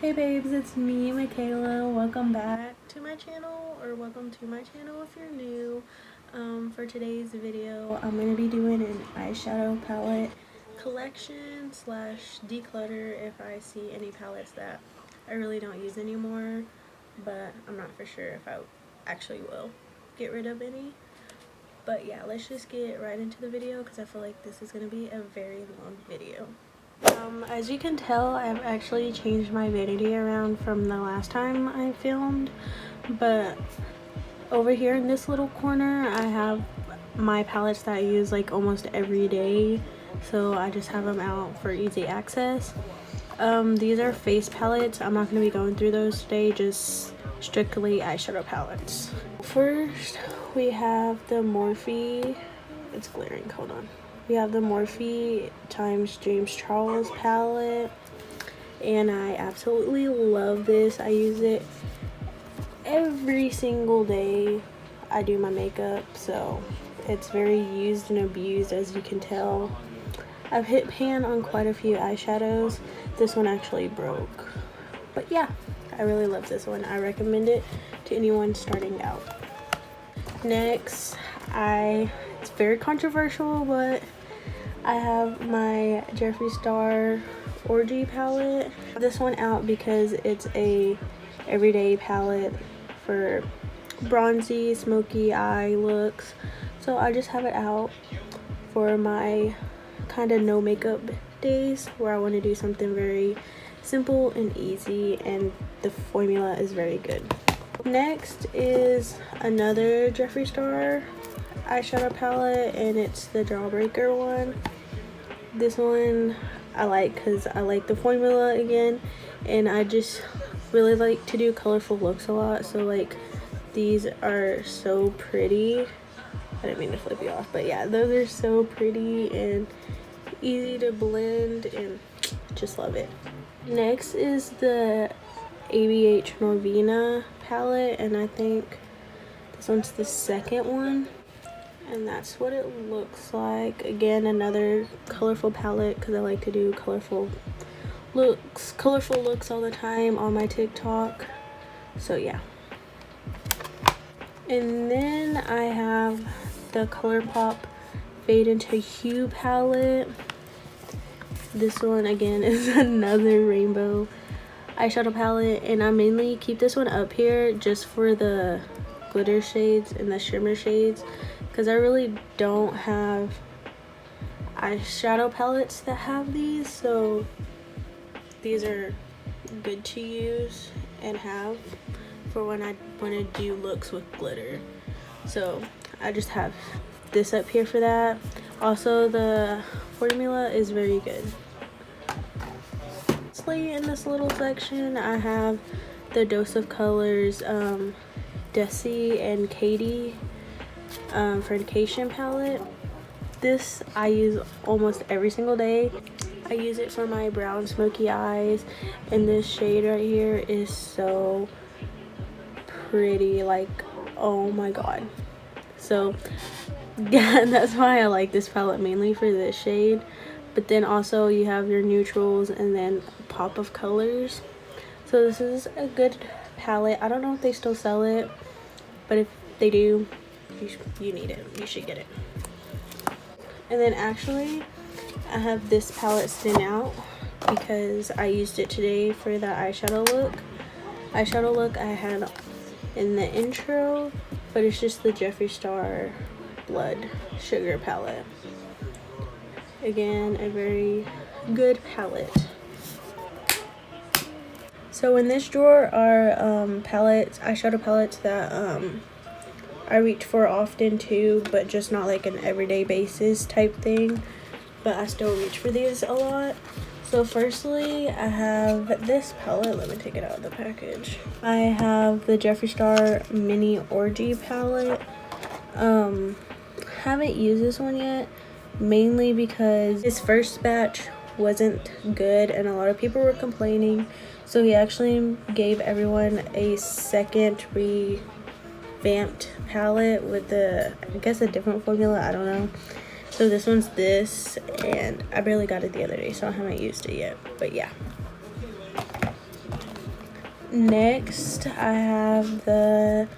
Hey babes, it's me, Michaela. Welcome back to my channel, or welcome to my channel if you're new. For today's video, I'm going to be doing an eyeshadow palette collection slash declutter if I see any palettes that I really don't use anymore, but I'm not for sure if I actually will get rid of any. But yeah, let's just get right into the video because I feel like this is going to be a very long video. As you can tell, I've actually changed my vanity around from the last time I filmed, but over here in this little corner I have my palettes that I use like almost every day, so I just have them out for easy access. These are face palettes. I'm not going to be going through those today, just strictly eyeshadow palettes. First we have the Morphe, it's glaring, hold on. We have the Morphe times James Charles palette, and I absolutely love this. I use it every single day I do my makeup, so it's very used and abused, as you can tell. I've hit pan on quite a few eyeshadows. This one actually broke, but yeah, I really love this one. I recommend it to anyone starting out. Next, it's very controversial, but I have my Jeffree Star Orgy palette. I have this one out because it's a everyday palette for bronzy, smoky eye looks. So I just have it out for my kind of no makeup days where I want to do something very simple and easy, and the formula is very good. Next is another Jeffree Star eyeshadow palette, and it's the Jawbreaker one. This one I like because I like the formula again, and I just really like to do colorful looks a lot, so like these are so pretty. I didn't mean to flip you off, but yeah, those are so pretty and easy to blend, and just love it. Next is the ABH Norvina palette, and I think this one's the second one, and that's what it looks like. Again, another colorful palette because I like to do colorful looks all the time on my TikTok, so yeah. And then I have the ColourPop Fade into Hue palette. This one again is another rainbow eyeshadow palette, and I mainly keep this one up here just for the glitter shades and the shimmer shades, because I really don't have eyeshadow palettes that have these, so these are good to use and have for when I want to do looks with glitter. So I just have this up here for that. Also, the formula is very good. In this little section I have the Dose of Colors Desi and Katie Fornication palette. This I use almost every single day. I use it for my brown smoky eyes, and this shade right here is so pretty, like, oh my god. So yeah, that's why I like this palette, mainly for this shade. But then also you have your neutrals and then pop of colors. So this is a good palette. I don't know if they still sell it, but if they do, you need it. You should get it. And then actually I have this palette sitting out because I used it today for the eyeshadow look. I had in the intro, but it's just the Jeffree Star Blood Sugar palette. Again, a very good palette. So in this drawer are eyeshadow palettes that I reach for often too, but just not like an everyday basis type thing, but I still reach for these a lot. So firstly, I have this palette. Let me take it out of the package. I have the Jeffree Star Mini Orgy palette. Haven't used this one yet, mainly because his first batch wasn't good and a lot of people were complaining, so he actually gave everyone a second revamped palette with I guess a different formula, I don't know. So this one's this, and I barely got it the other day, so I haven't used it yet, but yeah. Next, I have the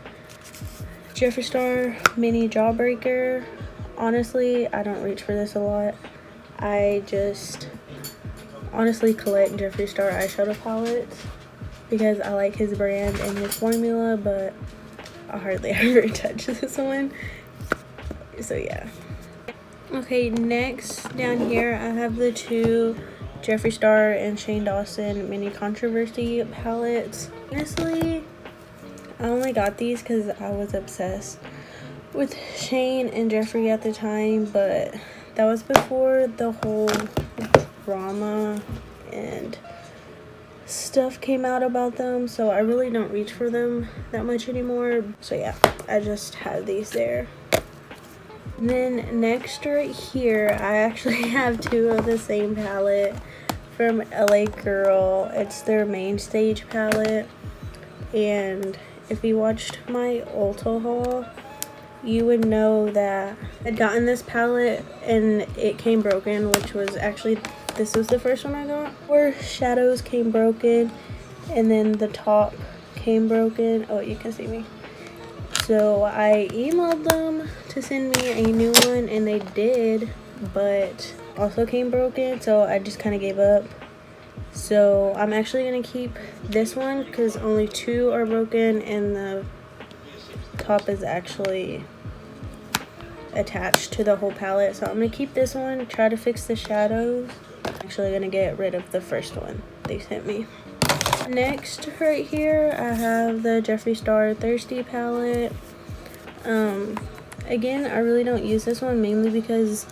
Jeffree Star Mini Jawbreaker. Honestly, I don't reach for this a lot. I just honestly collect Jeffree Star eyeshadow palettes because I like his brand and his formula, but I hardly ever touch this one. So yeah. Okay, next down here I have the two Jeffree Star and Shane Dawson Mini Controversy palettes. Honestly, I only got these because I was obsessed with Shane and Jeffree at the time, but that was before the whole drama and stuff came out about them, so I really don't reach for them that much anymore. So yeah, I just have these there. And then next right here, I actually have two of the same palette from LA Girl. It's their main stage palette, and if you watched my Ulta haul, you would know that I'd gotten this palette and it came broken, which was actually, this was the first one I got. 4 shadows came broken, and then the top came broken. Oh, you can see me. So I emailed them to send me a new one, and they did, but also came broken, so I just kind of gave up. So I'm actually going to keep this one because only 2 are broken, and the top is actually attached to the whole palette. So I'm going to keep this one, try to fix the shadows. I'm actually going to get rid of the first one they sent me. Next right here I have the Jeffree Star Thirsty palette. Again, I really don't use this one mainly because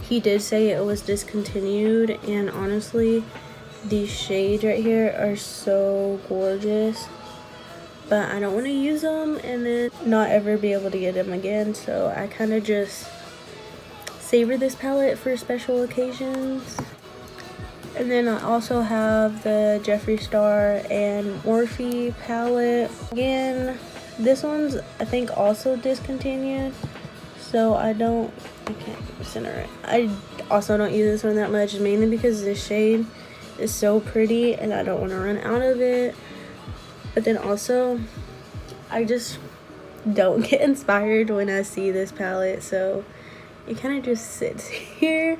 he did say it was discontinued, and honestly these shades right here are so gorgeous, but I don't want to use them and then not ever be able to get them again, so I kind of just savor this palette for special occasions. And then I also have the Jeffree Star and Morphe palette. Again, this one's I think also discontinued, so I can't center it. I also don't use this one that much, mainly because this shade is so pretty and I don't want to run out of it. But then also, I just don't get inspired when I see this palette, so it kind of just sits here.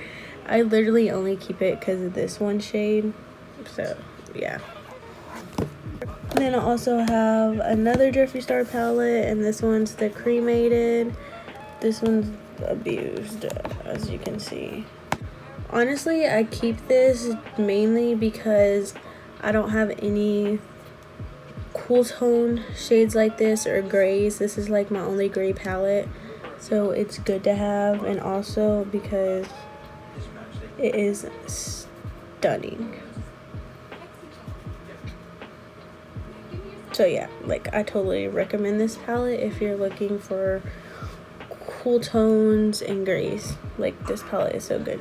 I literally only keep it because of this one shade, so yeah. And then I also have another Jeffree Star palette, and this one's the cremated. This one's abused, as you can see. Honestly, I keep this mainly because I don't have any cool tone shades like this or grays. This is like my only gray palette, so it's good to have, and also because it is stunning. So yeah, like I totally recommend this palette if you're looking for cool tones and grays. Like this palette is so good.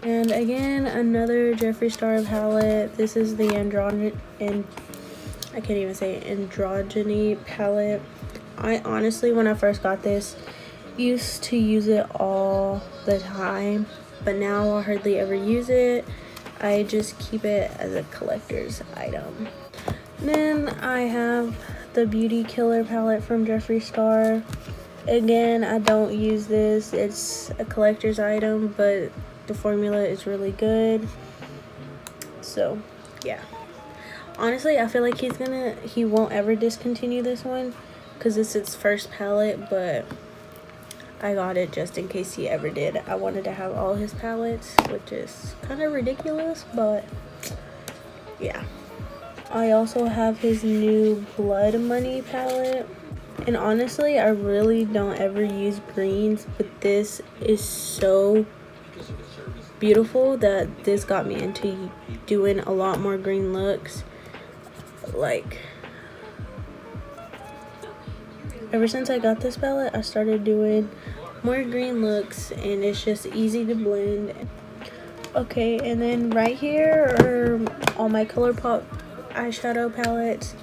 And again, another Jeffree Star palette. This is the androgyny palette. I honestly, when I first got this, used to use it all the time, but now I hardly ever use it. I just keep it as a collector's item. Then I have the Beauty Killer palette from Jeffree Star. Again, I don't use this. It's a collector's item, but the formula is really good. So yeah, honestly I feel like he won't ever discontinue this one because it's its first palette, but I got it just in case he ever did. I wanted to have all his palettes, which is kind of ridiculous, but yeah. I also have his new Blood Money palette, and honestly I really don't ever use greens, but this is so beautiful that this got me into doing a lot more green looks. Like, ever since I got this palette, I started doing more green looks, and it's just easy to blend. Okay, and then right here are all my ColourPop eyeshadow palettes.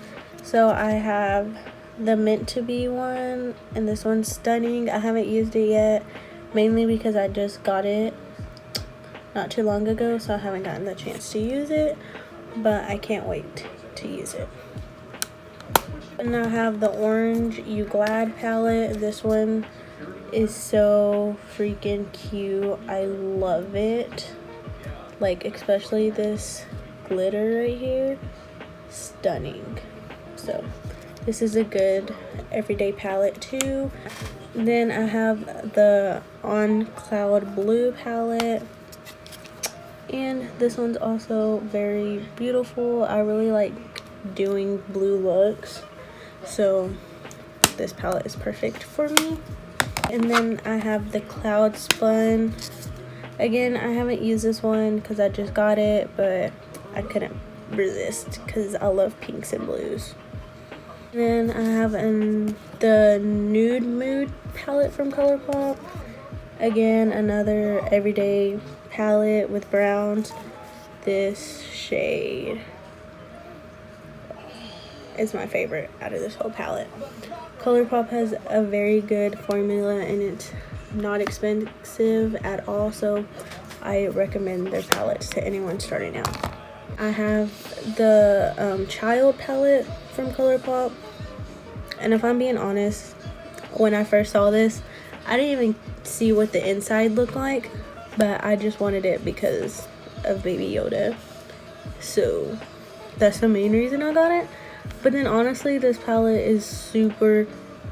So I have the Meant to Be one, and this one's stunning. I haven't used it yet, mainly because I just got it not too long ago, so I haven't gotten the chance to use it, but I can't wait to use it. And I have the orange You Glad palette. This one is so freaking cute. I love it. Like, especially this glitter right here. Stunning. So this is a good everyday palette too. Then I have the On Cloud Blue palette, and this one's also very beautiful. I really like doing blue looks, so this palette is perfect for me. And then I have the Cloud Spun. Again, I haven't used this one because I just got it, but I couldn't resist because I love pinks and blues. And then I have the Nude Mood palette from ColourPop. Again, another everyday palette with browns. This shade is my favorite out of this whole palette. ColourPop has a very good formula and it's not expensive at all, so I recommend their palettes to anyone starting out. I have the Child palette from ColourPop, and if I'm being honest, when I first saw this, I didn't even see what the inside looked like, but I just wanted it because of Baby Yoda, so that's the main reason I got it. But then honestly, this palette is super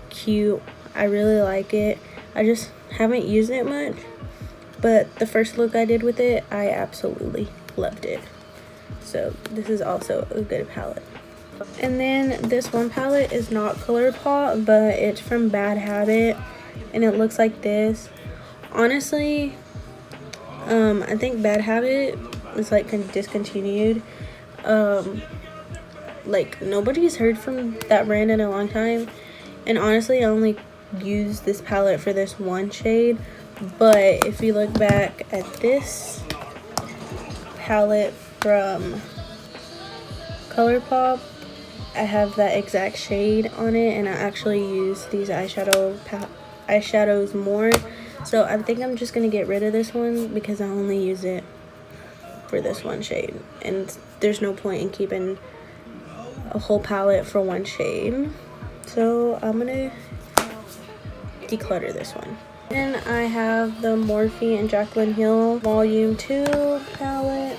cute. I really like it. I just haven't used it much, but the first look I did with it, I absolutely loved it. So this is also a good palette. And then this one palette is not ColourPop, but it's from Bad Habit, and it looks like this. Honestly, I think Bad Habit is like discontinued. Like, nobody's heard from that brand in a long time, and honestly I only used this palette for this one shade. But if you look back at this palette from ColourPop, I have that exact shade on it, and I actually use these eyeshadows more, so I think I'm just gonna get rid of this one because I only use it for this one shade, and there's no point in keeping a whole palette for one shade, so I'm gonna declutter this one. Then I have the Morphe and Jaclyn Hill Volume 2 palette,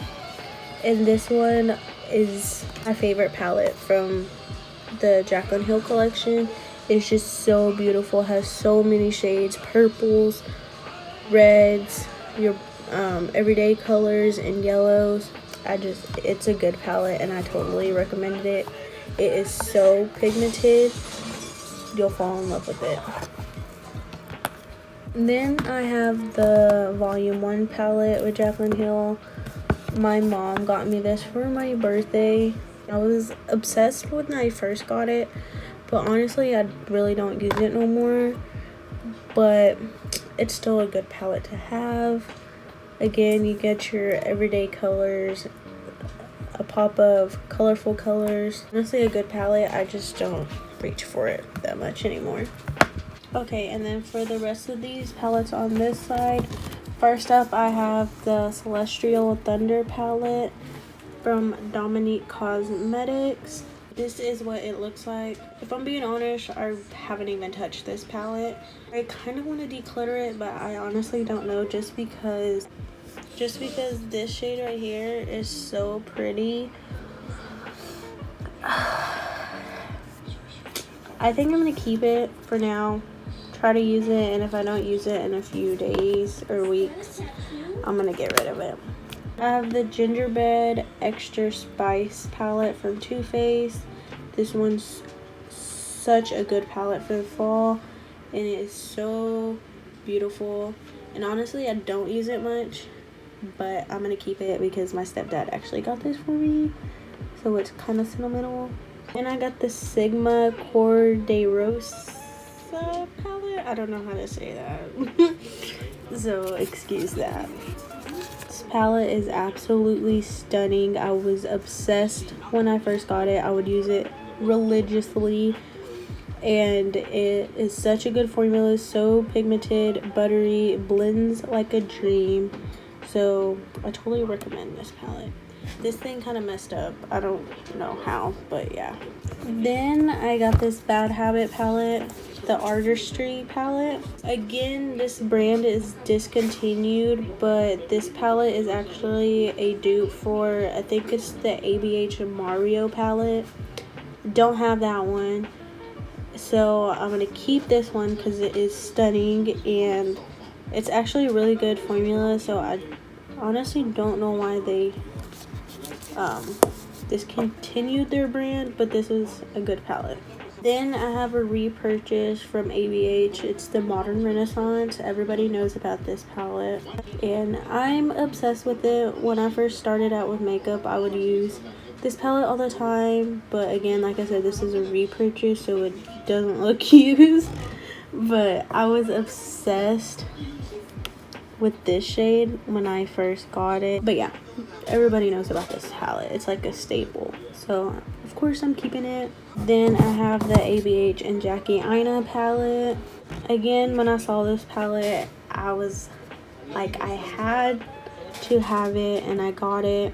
and this one is my favorite palette from the Jaclyn Hill collection. It's just so beautiful, has so many shades, purples, reds, your everyday colors, and yellows. It's a good palette and I totally recommend it. It is so pigmented, you'll fall in love with it. Then I have the Volume 1 palette with Jaclyn Hill. My mom got me this for my birthday. I was obsessed when I first got it, but honestly I really don't use it no more. But it's still a good palette to have. Again, you get your everyday colors, a pop of colorful colors. Honestly, a good palette. I just don't reach for it that much anymore. Okay, and then for the rest of these palettes on this side, first up I have the Celestial Thunder palette from Dominique Cosmetics. This is what it looks like. If I'm being honest, I haven't even touched this palette. I kind of want to declutter it, but I honestly don't know, just because this shade right here is so pretty. I think I'm gonna keep it for now, try to use it, and if I don't use it in a few days or weeks, I'm gonna get rid of it. I have the Gingerbread Extra Spice palette from Too Faced. This one's such a good palette for the fall, and it is so beautiful. And honestly, I don't use it much, but I'm gonna keep it because my stepdad actually got this for me, so it's kind of sentimental. And I got the Sigma Core de Rosa palette. I don't know how to say that, so excuse that. This palette is absolutely stunning. I was obsessed when I first got it. I would use it religiously, and it is such a good formula. So pigmented, buttery, blends like a dream. So I totally recommend this palette. This thing kind of messed up. I don't know how, but yeah. Then I got this Bad Habit palette, the Artistry palette. Again, this brand is discontinued, but this palette is actually a dupe for, I think it's the ABH Mario palette. Don't have that one. So I'm going to keep this one because it is stunning and it's actually a really good formula. So I honestly don't know why they discontinued their brand, but this is a good palette. Then I have a repurchase from ABH. It's the Modern Renaissance. Everybody knows about this palette and I'm obsessed with it. When I first started out with makeup, I would use this palette all the time, but again, like I said, this is a repurchase, so it doesn't look used. But I was obsessed with this shade when I first got it. But yeah, everybody knows about this palette. It's like a staple, so of course I'm keeping it. Then I have the ABH and Jackie Aina palette. Again, when I saw this palette, I was like, I had to have it, and I got it.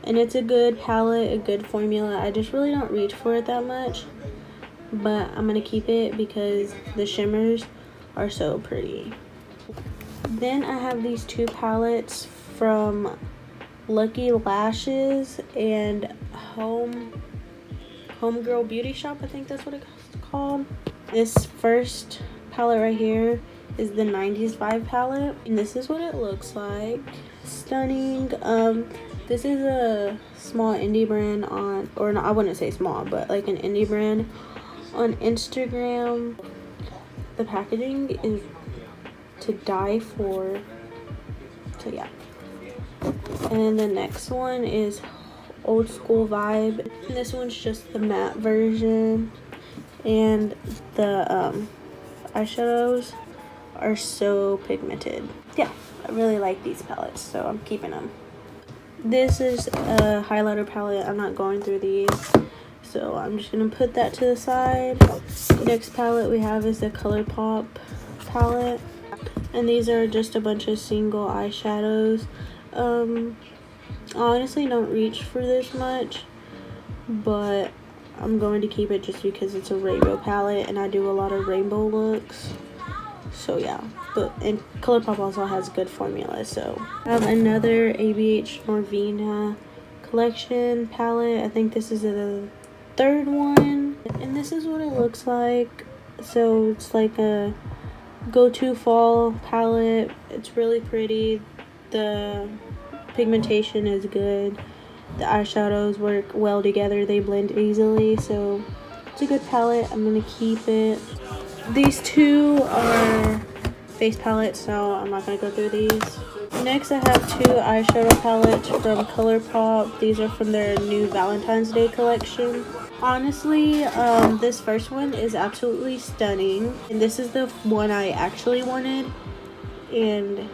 And it's a good palette, a good formula. I just really don't reach for it that much, but I'm gonna keep it because the shimmers are so pretty. Then I have these two palettes from Lucky Lashes and Homegirl Beauty Shop. I think that's what it's called. This first palette right here is the 90s Vibe palette, and this is what it looks like. Stunning. This is a small indie brand on, or no, I wouldn't say small, but like an indie brand on Instagram. The packaging is to die for. So yeah. And the next one is Old School Vibe. And this one's just the matte version, and the eyeshadows are so pigmented. Yeah, I really like these palettes, so I'm keeping them. This is a highlighter palette. I'm not going through these, so I'm just gonna put that to the side. Next palette we have is the ColourPop palette, and these are just a bunch of single eyeshadows. I honestly don't reach for this much, but I'm going to keep it just because it's a rainbow palette and I do a lot of rainbow looks. So yeah, and ColourPop also has good formula. So I have another ABH Norvina collection palette. I think this is the third one, and this is what it looks like. So it's like a go-to fall palette. It's really pretty. The pigmentation is good. The eyeshadows work well together. They blend easily, so it's a good palette. I'm gonna keep it. These two are face palettes, so I'm not going to go through these. Next, I have two eyeshadow palettes from ColourPop. These are from their new Valentine's Day collection. Honestly, this first one is absolutely stunning. And this is the one I actually wanted. And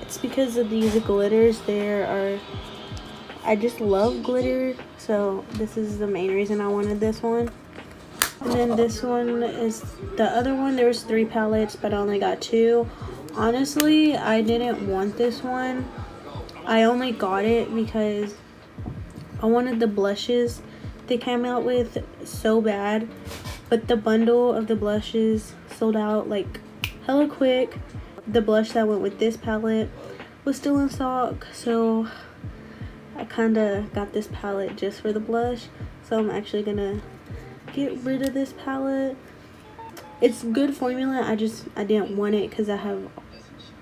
it's because of these glitters. I just love glitter. So this is the main reason I wanted this one. And then this one is the other one. There was 3 palettes, but I only got 2. Honestly, I didn't want this one. I only got it because I wanted the blushes they came out with so bad. But the bundle of the blushes sold out like hella quick. The blush that went with this palette was still in stock, so I kind of got this palette just for the blush. So I'm actually gonna get rid of this palette. It's good formula. I didn't want it because I have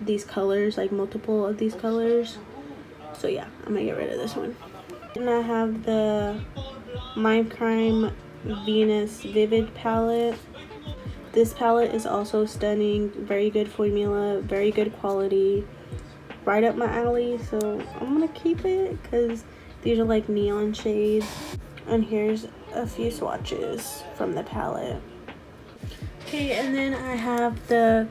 these colors, like multiple of these colors. So yeah, I'm gonna get rid of this one. And I have the Mind Crime Venus Vivid palette. This palette is also stunning. Very good formula, very good quality, right up my alley. So I'm gonna keep it because these are like neon shades. And here's a few swatches from the palette. Okay, and then I have the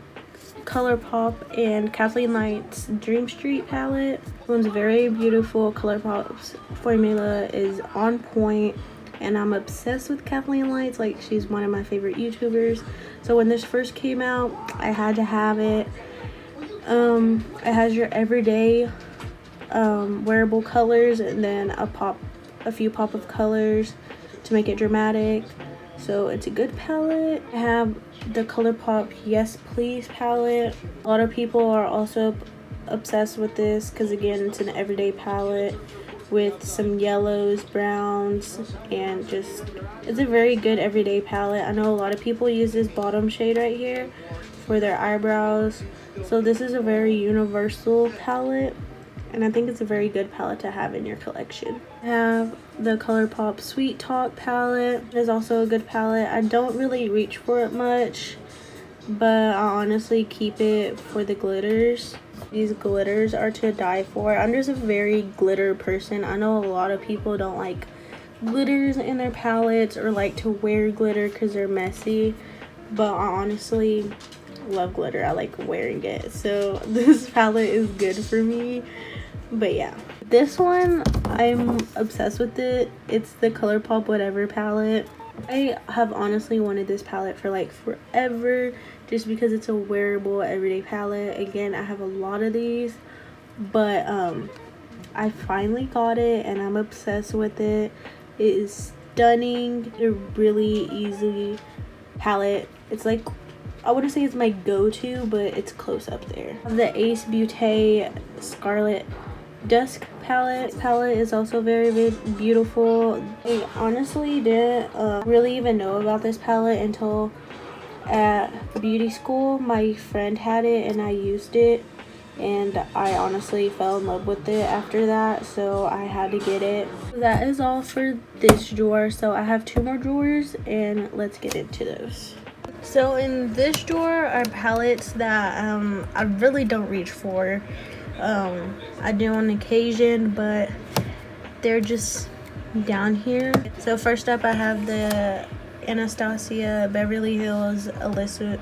ColourPop and Kathleen Light's Dream Street palette. This one's very beautiful. ColourPop's formula is on point, and I'm obsessed with Kathleen Lights. Like, she's one of my favorite YouTubers. So when this first came out, I had to have it. It has your everyday wearable colors and then a few pop of colors to make it dramatic. So it's a good palette. I have the ColourPop Yes Please palette. A lot of people are also obsessed with this because again, it's an everyday palette with some yellows, browns, and just it's a very good everyday palette. I know a lot of people use this bottom shade right here for their eyebrows, so this is a very universal palette, and I think it's a very good palette to have in your collection. I have the ColourPop Sweet Talk palette. It is also a good palette. I don't really reach for it much, but I honestly keep it for the glitters. These glitters are to die for. I'm just a very glitter person. I know a lot of people don't like glitters in their palettes or like to wear glitter because they're messy, but I honestly love glitter. I like wearing it, so this palette is good for me. But yeah, this one I'm obsessed with it. It's the ColourPop Whatever palette. I have honestly wanted this palette for like forever, just because it's a wearable everyday palette. Again, I have a lot of these, but I finally got it and I'm obsessed with it. It is stunning. A really easy palette. It's like, I wouldn't say it's my go-to, but it's close up there. The Ace Beauté Scarlet Dusk palette. This palette is also very beautiful. I honestly didn't really even know about this palette until at beauty school. My friend had it and I used it, and I honestly fell in love with it after that, so I had to get it. That is all for this drawer. So I have 2 more drawers and let's get into those. So in this drawer are palettes that I really don't reach for. I do on occasion, but they're just down here. So first up I have the Anastasia Beverly Hills Alyssa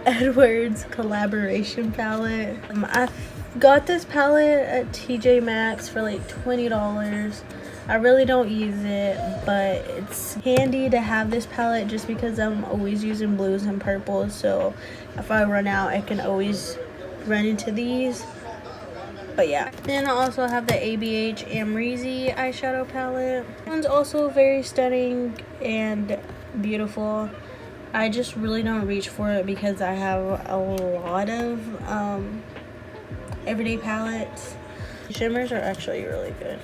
Edwards collaboration palette. I got this palette at TJ Maxx for like $20. I really don't use it, but it's handy to have this palette just because I'm always using blues and purples, so if I run out I can always run into these. But yeah, then I also have the ABH Amrezy eyeshadow palette. This one's also very stunning and beautiful. I just really don't reach for it because I have a lot of everyday palettes. Shimmers are actually really good.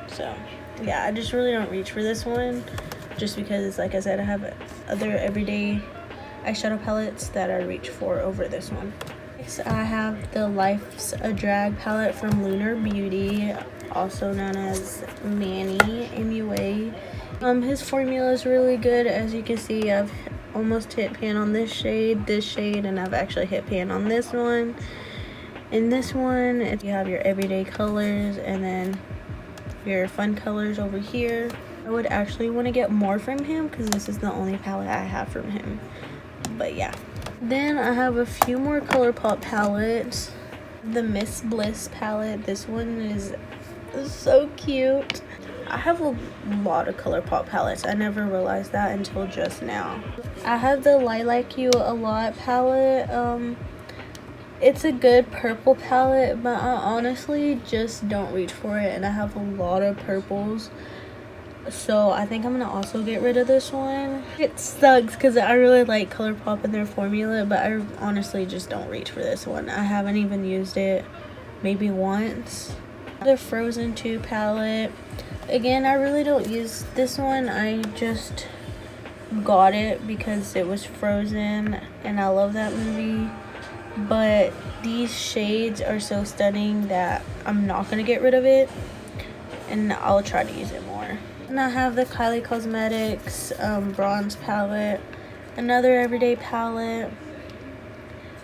So yeah, I just really don't reach for this one just because, like I said, I have other everyday eyeshadow palettes that I reach for over this one. Next, I have the Life's a Drag palette from Lunar Beauty, also known as Manny MUA. His formula is really good. As you can see, I've almost hit pan on this shade, and I've actually hit pan on this one. In this one, if you have your everyday colors and then your fun colors over here. I would actually want to get more from him because this is the only palette I have from him. But yeah. Then I have a few more ColourPop palettes. The Miss Bliss palette. This one is so cute. I have a lot of ColourPop palettes. I never realized that until just now. I have the Lilac You a Lot palette. It's a good purple palette, but I honestly just don't reach for it, and I have a lot of purples, so I think I'm gonna also get rid of this one. It sucks because I really like ColourPop and their formula, but I honestly just don't reach for this one. I haven't even used it maybe once. The Frozen 2 palette. Again, I really don't use this one. I just got it because it was Frozen and I love that movie. But these shades are so stunning that I'm not gonna get rid of it, and I'll try to use it more. And I have the Kylie Cosmetics bronze palette, another everyday palette.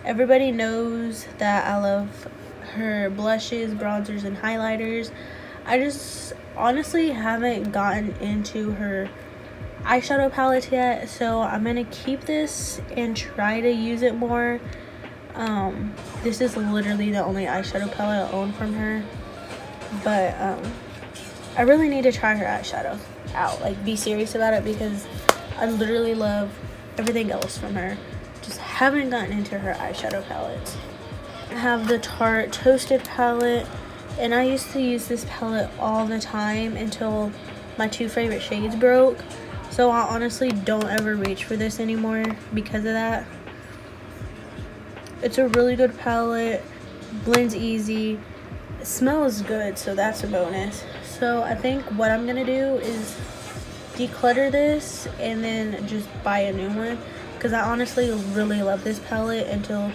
Everybody knows that I love her blushes, bronzers, and highlighters. I just honestly haven't gotten into her eyeshadow palette yet, so I'm gonna keep this and try to use it more. This is literally the only eyeshadow palette I own from her, but I really need to try her eyeshadow out, like be serious about it, because I literally love everything else from her. Just haven't gotten into her eyeshadow palettes. I have the Tarte Toasted palette, and I used to use this palette all the time until my two favorite shades broke. So I honestly don't ever reach for this anymore because of that. It's a really good palette, blends easy, it smells good, so that's a bonus. So I think what I'm gonna do is declutter this and then just buy a new one, because I honestly really love this palette until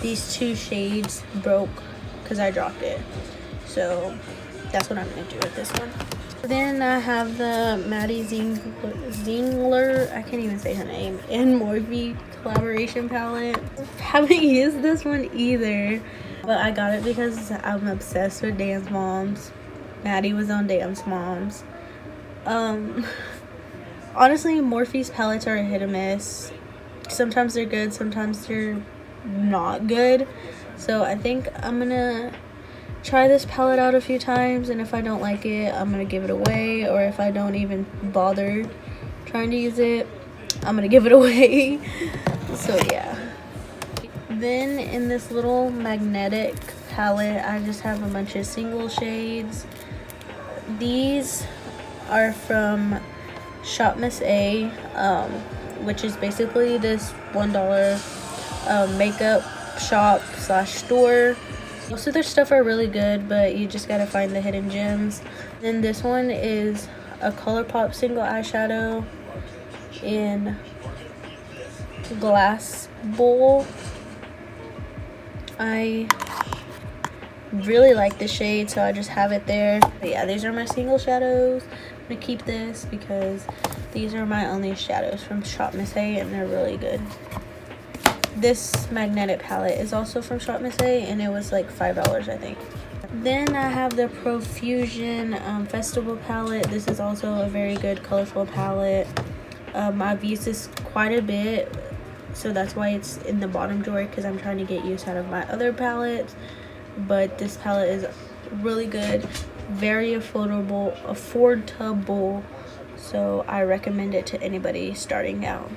these two shades broke because I dropped it. So that's what I'm gonna do with this one. Then I have the Maddie Zingler, I can't even say her name, and Morphe collaboration palette. Haven't used this one either, but I got it because I'm obsessed with Dance Moms. Maddie was on Dance Moms. Honestly, Morphe's palettes are a hit or miss. Sometimes they're good, sometimes they're not good. So I think I'm gonna try this palette out a few times, and if I don't like it, I'm gonna give it away, or if I don't even bother trying to use it, I'm gonna give it away. So yeah. Then in this little magnetic palette, I just have a bunch of single shades. These are from Shop Miss A, which is basically this $1 makeup shop slash store. Most of their stuff are really good, but you just gotta find the hidden gems. Then this one is a ColourPop single eyeshadow in glass bowl. I really like the shade, so I just have it there. But yeah, these are my single shadows. I'm gonna keep this because these are my only shadows from Shop Miss A, and they're really good. This magnetic palette is also from Shop Miss A, and it was like $5, I think. Then I have the Profusion Festival palette. This is also a very good colorful palette. I've used this quite a bit, so that's why it's in the bottom drawer, because I'm trying to get use out of my other palettes. But this palette is really good, very affordable, so I recommend it to anybody starting out.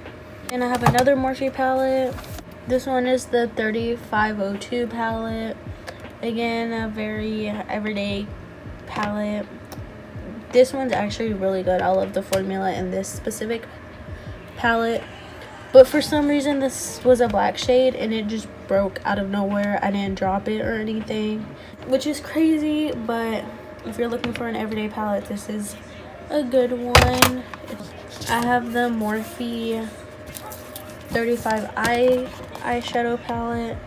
And I have another Morphe palette. This one is the 3502 palette. Again, a very everyday palette. This one's actually really good. I love the formula in this specific palette. But for some reason, this was a black shade and it just broke out of nowhere. I didn't drop it or anything, which is crazy. But if you're looking for an everyday palette, this is a good one. I have the Morphe 35 eyeshadow palette,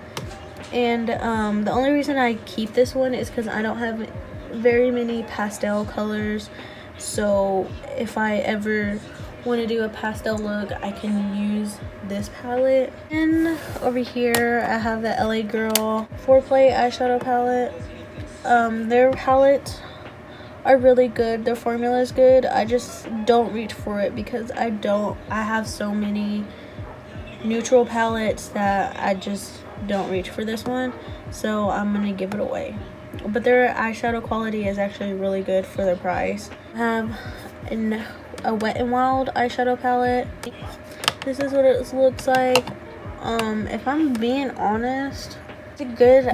and the only reason I keep this one is because I don't have very many pastel colors. So if I ever want to do a pastel look, I can use this palette. And over here I have the LA Girl 4-play eyeshadow palette. Their palettes are really good. Their formula is good. I just don't reach for it because I have so many neutral palettes that I just don't reach for this one, so I'm gonna give it away. But their eyeshadow quality is actually really good for their price. I have a Wet n Wild eyeshadow palette. This is what it looks like. If I'm being honest, it's a good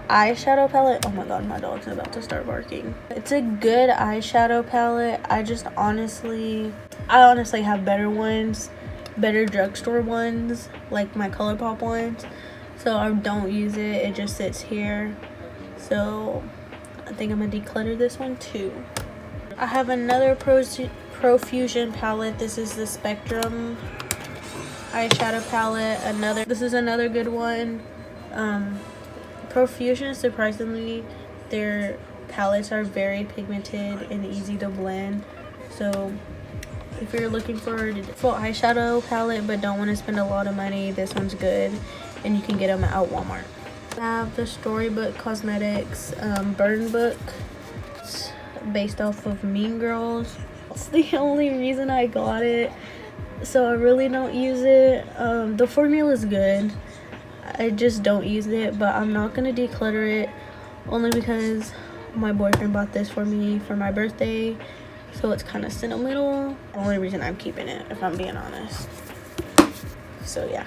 eyeshadow palette. Oh my god, my dog's about to start barking. It's a good eyeshadow palette. I honestly have better ones, better drugstore ones, like my ColourPop ones. So I don't use it. It just sits here. So I think I'm gonna declutter this one too. I have another Profusion palette. This is the Spectrum eyeshadow palette. This is another good one. Profusion, surprisingly, their palettes are very pigmented and easy to blend. So if you're looking for a full eyeshadow palette but don't want to spend a lot of money, this one's good, and you can get them at Walmart. I have the Storybook Cosmetics Burn Book. It's based off of Mean Girls. It's the only reason I got it, so I really don't use it. The formula is good. I just don't use it, but I'm not gonna declutter it only because my boyfriend bought this for me for my birthday, so it's kind of sentimental. The only reason I'm keeping it, if I'm being honest. So yeah.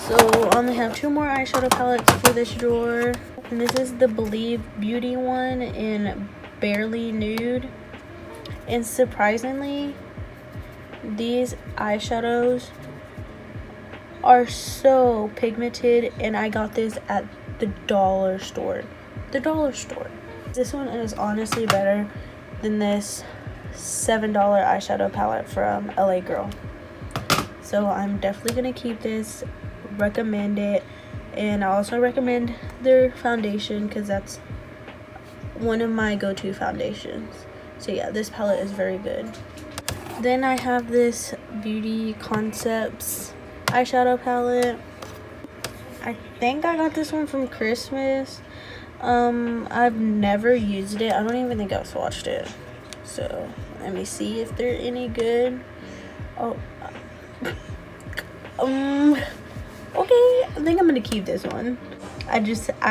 So I only have 2 more eyeshadow palettes for this drawer. And this is the Believe Beauty one in Barely Nude. And surprisingly, these eyeshadows are so pigmented, and I got this at the dollar store. The dollar store. This one is honestly better than this $7 eyeshadow palette from LA Girl. So I'm definitely gonna keep this, recommend it, and I also recommend their foundation because that's one of my go-to foundations. So yeah, this palette is very good. Then I have this Beauty Concepts eyeshadow palette. I think I got this one from Christmas. I've never used it. I don't even think I've swatched it. So let me see if they're any good. Oh, okay, I think I'm gonna keep this one. I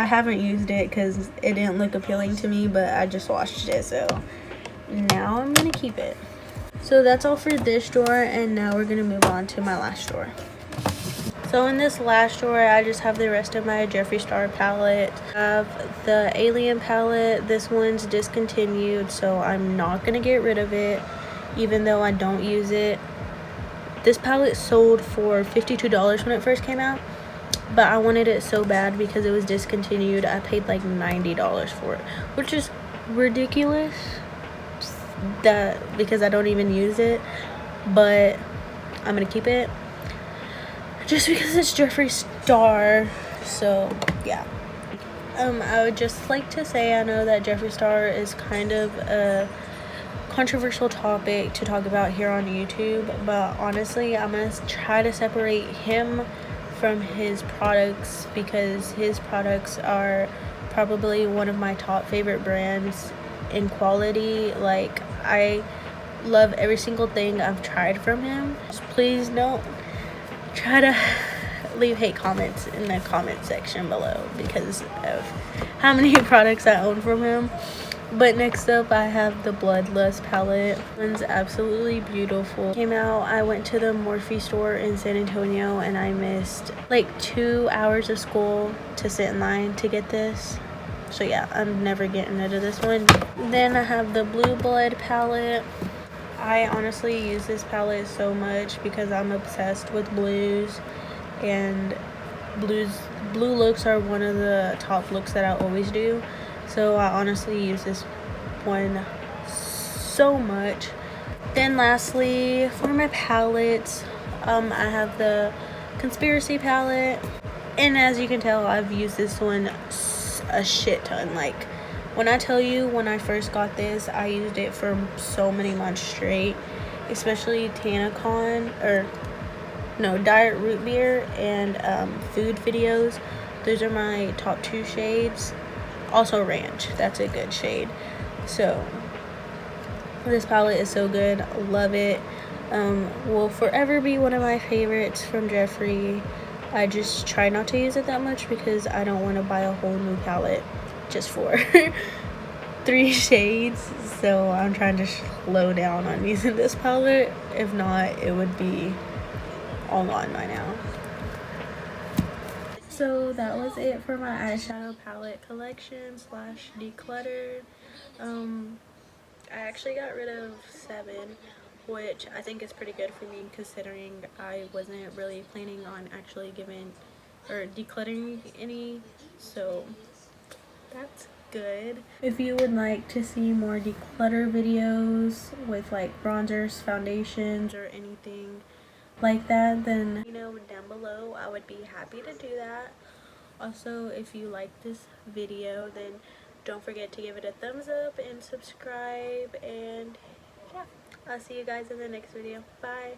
haven't used it because it didn't look appealing to me, but I just swatched it, so now I'm gonna keep it. So that's all for this drawer, and now we're gonna move on to my last drawer. So in this last drawer, I just have the rest of my Jeffree Star palette. I have the Alien palette. This one's discontinued, so I'm not gonna get rid of it, even though I don't use it. This palette sold for $52 when it first came out, but I wanted it so bad because it was discontinued. I paid like $90 for it, which is ridiculous, because I don't even use it, but I'm gonna keep it just because it's Jeffree Star. So yeah, I would just like to say, I know that Jeffree Star is kind of a controversial topic to talk about here on YouTube, but honestly I'm gonna try to separate him from his products because his products are probably one of my top favorite brands in quality. Like, I love every single thing I've tried from him. Just please don't try to leave hate comments in the comment section below because of how many products I own from him. But next up, I have the Bloodlust palette. This one's absolutely beautiful. Came out, I went to the Morphe store in San Antonio, and I missed like 2 hours of school to sit in line to get this. So yeah, I'm never getting rid of this one. Then I have the Blue Blood palette. I honestly use this palette so much because I'm obsessed with blues, and blue looks are one of the top looks that I always do. So I honestly use this one so much. Then lastly, for my palettes, I have the Conspiracy palette, and as you can tell, I've used this one a shit ton. Like, when I tell you, when I first got this, I used it for so many months straight, especially Diet Root Beer and food videos. Those are my top 2 shades. Also Ranch, that's a good shade. So this palette is so good, love it. Will forever be one of my favorites from Jeffree. I just try not to use it that much because I don't want to buy a whole new palette just for 3 shades. So I'm trying to slow down on using this palette. If not, it would be all gone by now. So that was it for my eyeshadow palette collection / declutter. I actually got rid of 7, which I think is pretty good for me considering I wasn't really planning on actually decluttering any, so that's good. If you would like to see more declutter videos with like bronzers, foundations, or anything like that, then you know down below. I would be happy to do that. Also, if you like this video, then don't forget to give it a thumbs up and subscribe, and yeah, I'll see you guys in the next video. Bye.